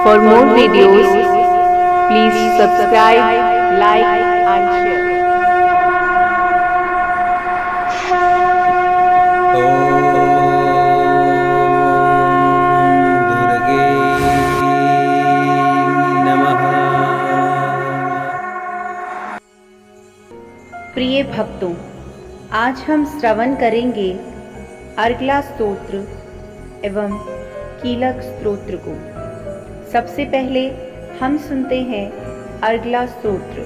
For more videos, please subscribe, like and share. दुर्गे नमः। प्रिय भक्तों, आज हम श्रवण करेंगे अर्गला स्तोत्र एवं कीलक स्तोत्र को। सबसे पहले हम सुनते हैं अर्गला स्तोत्र।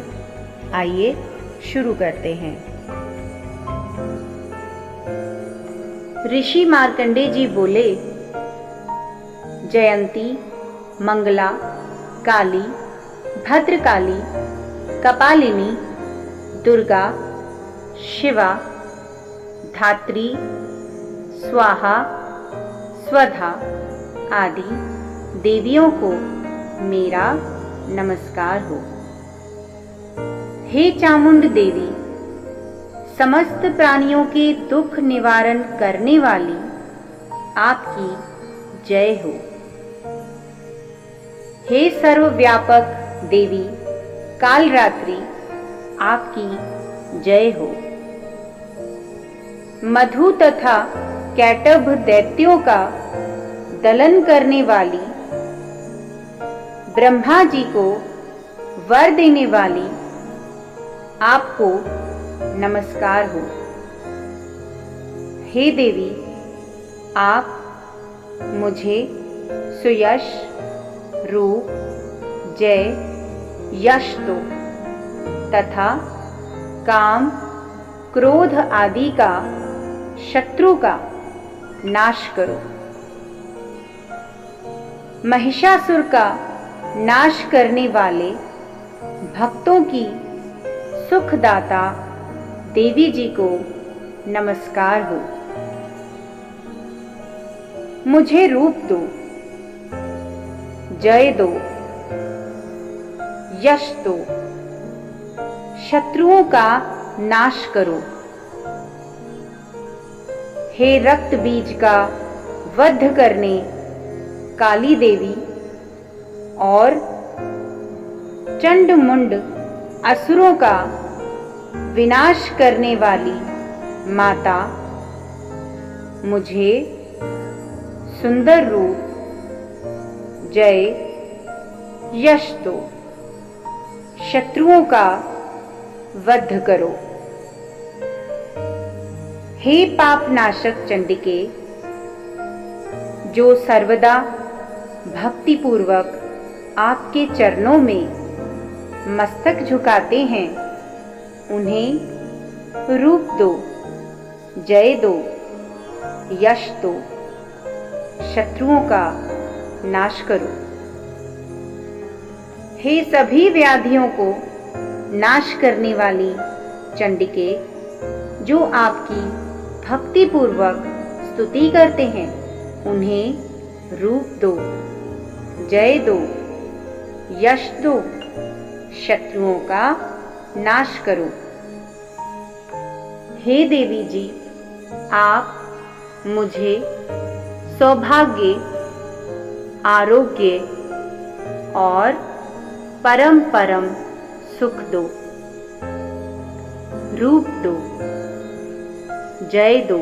आइए शुरू करते हैं। ऋषि मार्कंडे जी बोले, जयंती, मंगला, काली, भद्रकाली, कपालिनी, दुर्गा, शिवा, धात्री, स्वाहा, स्वधा आदि देवियों को मेरा नमस्कार हो। हे चामुंड देवी, समस्त प्राणियों के दुख निवारण करने वाली आपकी जय हो। हे सर्वव्यापक देवी कालरात्रि, आपकी जय हो। मधु तथा कैटभ दैत्यों का दलन करने वाली, ब्रह्मा जी को वर देने वाली आपको नमस्कार हो। हे देवी, आप मुझे सुयश, रूप, जय, यश दो तथा काम, क्रोध आदि का शत्रु का नाश करो। महिषासुर का नाश करने वाले भक्तों की सुखदाता देवी जी को नमस्कार हो। मुझे रूप दो, जय दो, यश दो, शत्रुओं का नाश करो। हे रक्त बीज का वध करने काली देवी और चंड मुंड असुरों का विनाश करने वाली माता, मुझे सुंदर रूप, जय, यश दो, शत्रुओं का वध करो। हे पाप नाशक चंडिके, जो सर्वदा भक्ति पूर्वक आपके चरणों में मस्तक झुकाते हैं, उन्हें रूप दो, जय दो, यश दो, शत्रुओं का नाश करो। हे सभी व्याधियों को नाश करने वाली चंडिके, जो आपकी भक्ति पूर्वक स्तुति करते हैं, उन्हें रूप दो, जय दो, यश दो, शत्रुओं का नाश करो। हे देवी जी, आप मुझे सौभाग्य, आरोग्य और परम परम सुख दो। रूप दो, जय दो,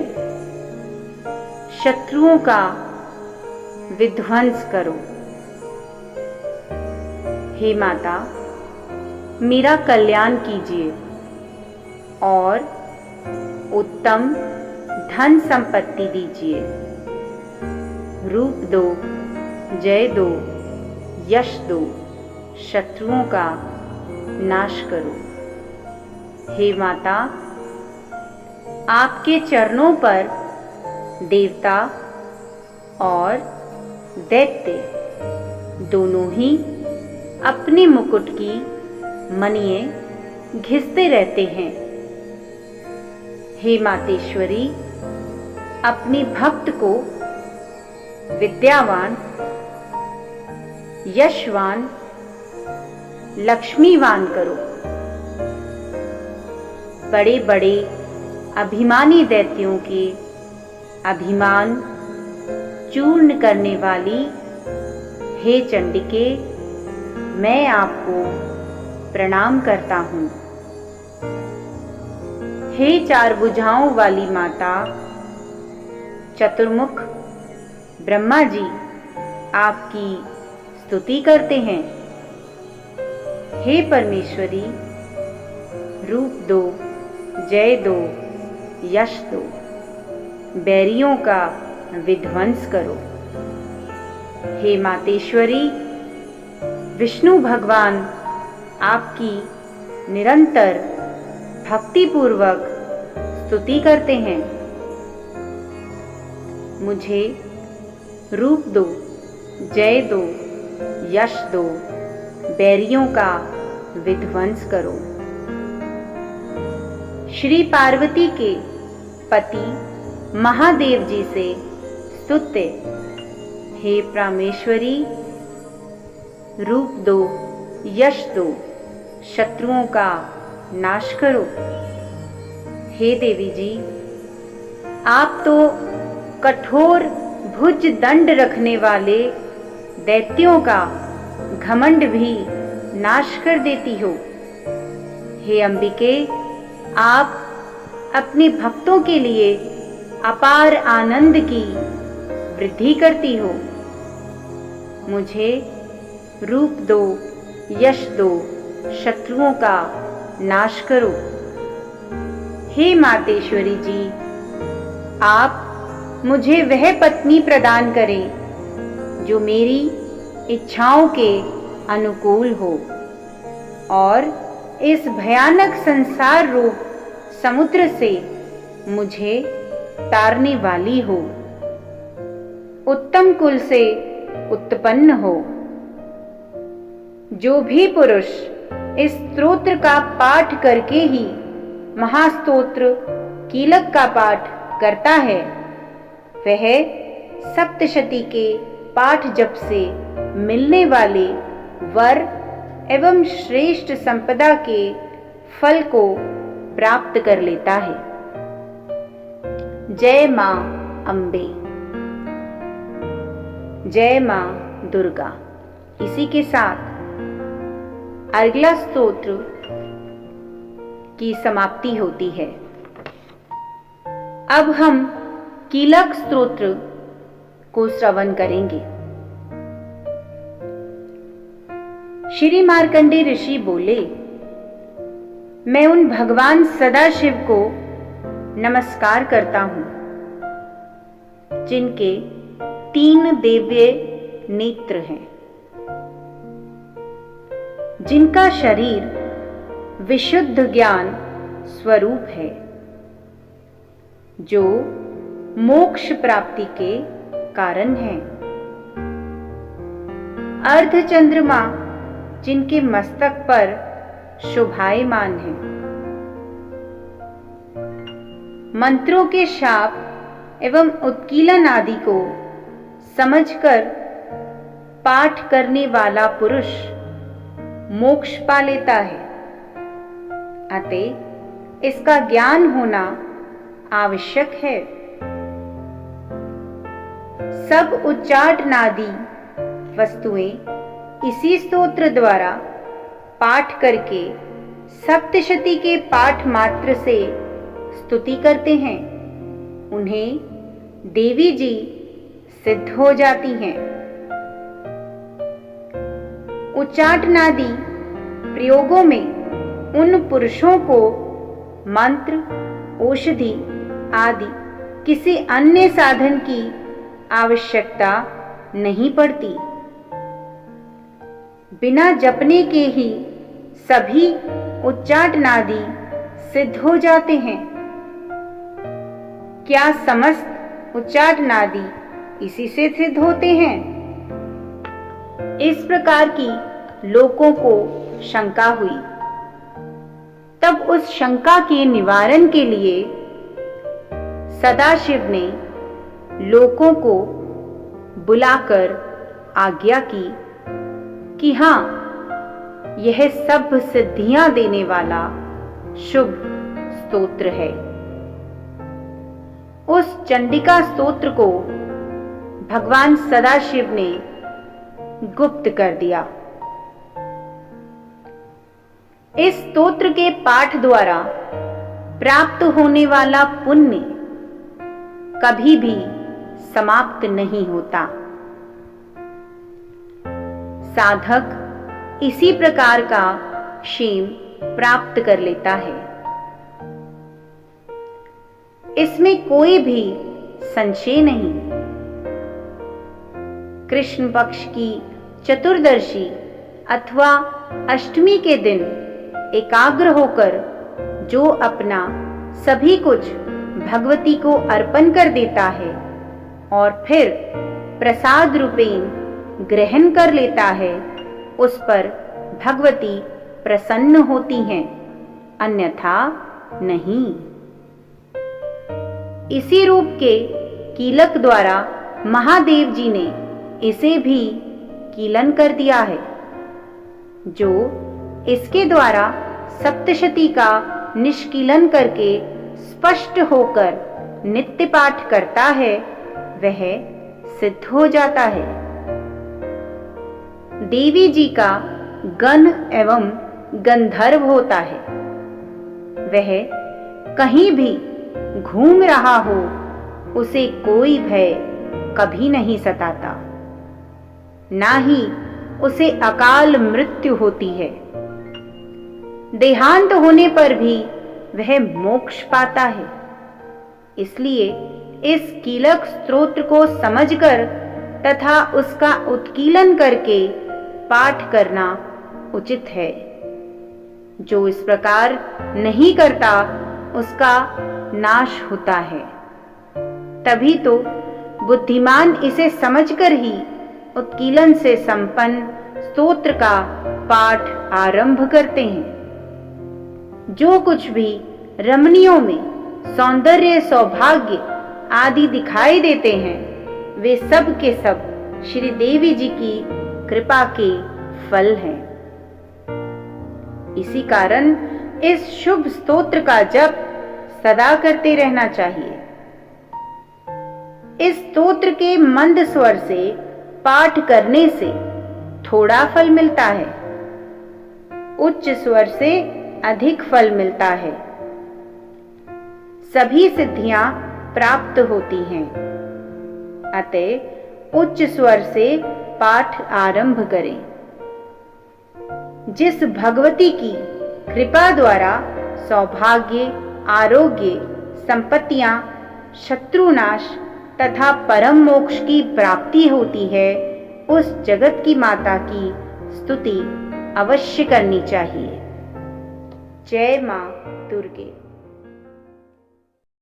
शत्रुओं का विध्वंस करो। हे माता, मेरा कल्याण कीजिए और उत्तम धन संपत्ति दीजिए। रूप दो, जय दो, यश दो, शत्रुओं का नाश करो। हे माता, आपके चरणों पर देवता और दैत्य दोनों ही अपने मुकुट की मणिये घिसते रहते हैं। हे मातेश्वरी, अपने भक्त को विद्यावान, यशवान, लक्ष्मीवान करो। बड़े बड़े अभिमानी दैत्यों के अभिमान चूर्ण करने वाली हे चंडिके, मैं आपको प्रणाम करता हूँ। हे चार भुजाओं वाली माता, चतुर्मुख ब्रह्मा जी आपकी स्तुति करते हैं। हे परमेश्वरी, रूप दो, जय दो, यश दो, बैरियों का विध्वंस करो। हे मातेश्वरी, विष्णु भगवान आपकी निरंतर भक्तिपूर्वक स्तुति करते हैं। मुझे रूप दो, जय दो, यश दो, बैरियों का विध्वंस करो। श्री पार्वती के पति महादेव जी से स्तुत्य, हे प्रामेश्वरी, रूप दो, यश दो, शत्रुओं का नाश करो। हे देवी जी, आप तो कठोर भुज दंड रखने वाले दैत्यों का घमंड भी नाश कर देती हो। हे अंबिके, आप अपने भक्तों के लिए अपार आनंद की वृद्धि करती हो। मुझे रूप दो, यश दो, शत्रुओं का नाश करो। हे मातेश्वरी जी, आप मुझे वह पत्नी प्रदान करें जो मेरी इच्छाओं के अनुकूल हो और इस भयानक संसार रूप समुद्र से मुझे तारने वाली हो, उत्तम कुल से उत्पन्न हो। जो भी पुरुष इस स्तोत्र का पाठ करके ही महास्तोत्र कीलक का पाठ करता है, वह सप्तशती के पाठ जप से मिलने वाले वर एवं श्रेष्ठ संपदा के फल को प्राप्त कर लेता है। जय मां अम्बे, जय मां दुर्गा। इसी के साथ अर्गला स्तोत्र की समाप्ति होती है। अब हम कीलक स्तोत्र को श्रवण करेंगे। श्री मार्कंडे ऋषि बोले, मैं उन भगवान सदाशिव को नमस्कार करता हूं जिनके 3 दिव्य नेत्र हैं, जिनका शरीर विशुद्ध ज्ञान स्वरूप है, जो मोक्ष प्राप्ति के कारण है। अर्धचंद्रमा जिनके मस्तक पर शोभायमान है, मंत्रों के शाप एवं उत्कीलन आदि को समझकर पाठ करने वाला पुरुष मोक्ष पा लेता है। अतः इसका ज्ञान होना आवश्यक है। सब उच्चाटनादि वस्तुएं इसी स्तोत्र द्वारा पाठ करके सप्तशती के पाठ मात्र से स्तुति करते हैं, उन्हें देवी जी सिद्ध हो जाती हैं। उच्चाटनादि प्रयोगों में उन पुरुषों को मंत्र, औषधि आदि किसी अन्य साधन की आवश्यकता नहीं पड़ती। बिना जपने के ही सभी उच्चाटनादि सिद्ध हो जाते हैं। क्या समस्त उच्चाटनादि इसी से सिद्ध होते हैं? इस प्रकार की लोगों को शंका हुई। तब उस शंका के निवारण के लिए सदाशिव ने लोगों को बुलाकर आज्ञा की कि हाँ, यह सब सिद्धियां देने वाला शुभ स्तोत्र है। उस चंडिका स्तोत्र को भगवान सदाशिव ने गुप्त कर दिया। इस स्तोत्र के पाठ द्वारा प्राप्त होने वाला पुण्य कभी भी समाप्त नहीं होता। साधक इसी प्रकार का क्षेम प्राप्त कर लेता है। इसमें कोई भी संशय नहीं। कृष्ण पक्ष की चतुर्दशी अथवा अष्टमी के दिन एकाग्र होकर जो अपना सभी कुछ भगवती को अर्पण कर देता है और फिर प्रसाद रूपेण ग्रहण कर लेता है, उस पर भगवती प्रसन्न होती हैं, अन्यथा नहीं। इसी रूप के कीलक द्वारा महादेव जी ने इसे भी कीलन कर दिया है। जो इसके द्वारा सप्तशती का निष्कीलन करके स्पष्ट होकर नित्य पाठ करता है, वह सिद्ध हो जाता है। देवी जी का गण एवं गंधर्व होता है। वह कहीं भी घूम रहा हो, उसे कोई भय कभी नहीं सताता, ना ही उसे अकाल मृत्यु होती है। देहांत होने पर भी वह मोक्ष पाता है। इसलिए इस कीलक स्तोत्र को समझकर तथा उसका उत्कीलन करके पाठ करना उचित है। जो इस प्रकार नहीं करता, उसका नाश होता है। तभी तो बुद्धिमान इसे समझकर ही उत्कीलन से संपन्न स्तोत्र का पाठ आरंभ करते हैं। जो कुछ भी रमणियों में सौंदर्य, सौभाग्य आदि दिखाई देते हैं, वे सब के सब श्री देवी जी की कृपा के फल हैं। इसी कारण इस शुभ स्तोत्र का जप सदा करते रहना चाहिए। इस स्तोत्र के मंद स्वर से पाठ करने से थोड़ा फल मिलता है, उच्च स्वर से अधिक फल मिलता है। सभी सिद्धियां प्राप्त होती हैं। अतः उच्च स्वर से पाठ आरंभ करें। जिस भगवती की कृपा द्वारा सौभाग्य, आरोग्य, संपत्तियां, शत्रुनाश तथा परम मोक्ष की प्राप्ति होती है, उस जगत की माता की स्तुति अवश्य करनी चाहिए। जय मां दुर्गे।